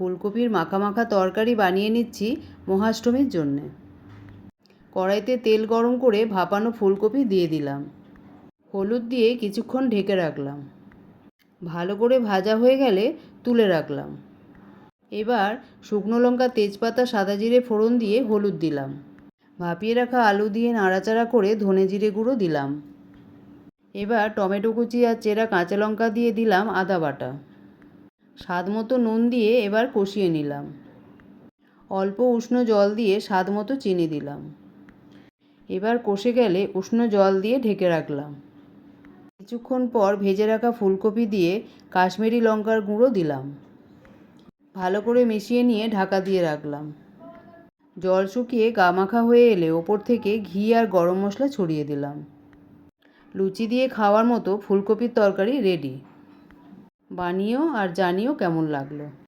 ফুলকপির মাখা মাখা তরকারি বানিয়ে নিচ্ছি মহাষ্টমীর জন্যে। কড়াইতে তেল গরম করে ভাপানো ফুলকপি দিয়ে দিলাম। হলুদ দিয়ে কিছুক্ষণ ঢেকে রাখলাম। ভালো করে ভাজা হয়ে গেলে তুলে রাখলাম। এবার শুকনো লঙ্কা, তেজপাতা, সাদা জিরে ফোড়ন দিয়ে হলুদ দিলাম। ভাপিয়ে রাখা আলু দিয়ে নাড়াচাড়া করে ধনে জিরে গুঁড়ো দিলাম। এবার টমেটো কুচি আর চেরা কাঁচা লঙ্কা দিয়ে দিলাম আদা বাটা। স্বাদ মতো নুন দিয়ে এবার কষিয়ে নিলাম। অল্প উষ্ণ জল দিয়ে স্বাদ মতো চিনি দিলাম। এবার কষে গেলে উষ্ণ জল দিয়ে ঢেকে রাখলাম। কিছুক্ষণ পর ভেজে রাখা ফুলকপি দিয়ে কাশ্মীরি লঙ্কার গুঁড়ো দিলাম। ভালো করে মিশিয়ে নিয়ে ঢাকা দিয়ে রাখলাম। জল শুকিয়ে গামাখা হয়ে এলে ওপর থেকে ঘি আর গরম মশলা ছড়িয়ে দিলাম। লুচি দিয়ে খাওয়ার মতো ফুলকপির তরকারি রেডি। বানিও আর জানিও কেমন লাগলো।